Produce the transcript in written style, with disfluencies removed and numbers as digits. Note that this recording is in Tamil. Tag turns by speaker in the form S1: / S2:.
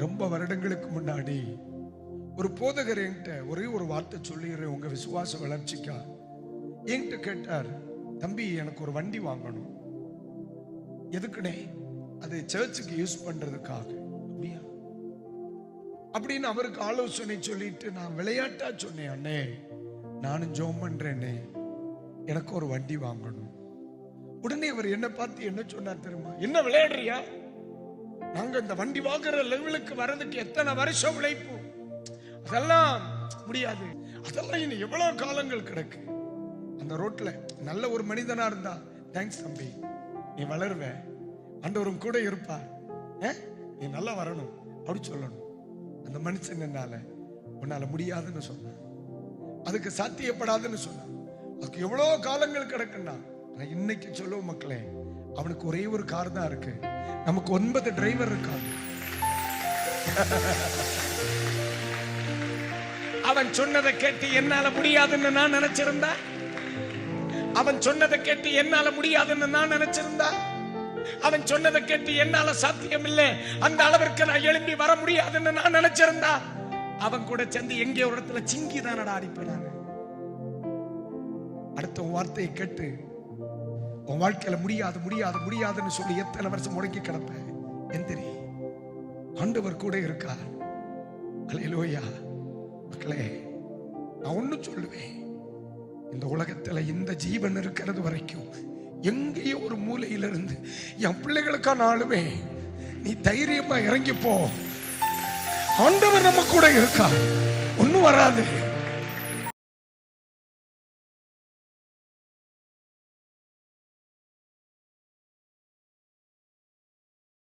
S1: ரொம்ப வருடங்களுக்கு முன்னாடி ஒரு போதகர் என்கிட்ட ஒரே ஒரு வார்த்தை சொல்லிடுறேன் உங்க விசுவாச வளர்ச்சிக்கா. என்கிட்ட கேட்டார், தம்பி எனக்கு ஒரு வண்டி வாங்கணும். எதுக்குனே? அது சர்ச்சுக்கு யூஸ் பண்றதுக்காக. அப்படியா அப்படின்னு அவருக்கு ஆலோசனை சொல்லிட்டு நான் விளையாட்டா சொன்னேன், அண்ணே நானும் ஜோம் பண்றேனே, எனக்கு ஒரு வண்டி வாங்கணும். உடனே அவர் என்ன பார்த்து என்ன சொன்னார் தெரியுமா? என்ன விளையாடுறியா? நாங்க இந்த வண்டி வாங்குற லெவலுக்கு வர்றதுக்கு எத்தனை வருஷம் உழைப்பு, அதெல்லாம் முடியாது. அதெல்லாம் இன்னும் எவ்வளவு காலங்கள் கிடக்கு. அந்த ரோட்ல நல்ல ஒரு மனிதனா இருந்தா, தேங்க்ஸ் தம்பி, நீ வளருவ, ஆண்டவரும் கூட இருப்பார், நீ நல்லா வரணும் அப்படி சொல்லணும். அந்த மனுஷன் என்னால உன்னால முடியாதுன்னு சொன்ன, அதுக்கு சாத்தியப்படாதுன்னு சொன்ன, அதுக்கு எவ்வளவு காலங்கள் கிடக்குன்னா, இன்னைக்கு சொல்லுவோம் மக்களே, அவனுக்கு ஒரே ஒரு கார் தான் இருக்கு, நமக்கு 9 டிரைவர் இருக்காங்க. அவன் சொன்னதை கேட்டு என்னால முடியாதுன்னு நான் நினைச்சிருந்தா, அவன் சொன்னதை கேட்டு என்னால முடியாதுன்னு நான் நினைச்சிருந்தா, அவன் சொன்னதை கேட்டு என்னால சாத்தியம் இல்லை, அந்த அளவிற்கு நான் எழும்பி வர முடியாதுன்னு நான் நினைச்சிருந்தா, அவன் கூட சேர்ந்து எங்கே ஒரு இடத்துல சிங்கி தானடா அடிப்பேன். அடுத்த வார்த்தையை கேட்டு உன் வாழ்க்கையில முடியாது முடியாது முடியாதுன்னு சொல்லி எத்தனை வருஷம் முடங்கி கிடப்பேன். எந்திரி, ஆண்டவர் கூட இருக்கா. அல்லேலூயா. மக்களே, நான் ஒண்ணு சொல்லுவேன், இந்த உலகத்துல இந்த ஜீவன் இருக்கிறது வரைக்கும் எங்கேயோ ஒரு மூலையிலிருந்து என் பிள்ளைகளுக்கா நாளுவேன். நீ தைரியமா இறங்கி போ, ஆண்டவர் நம்ம கூட இருக்கா, ஒண்ணும் வராது.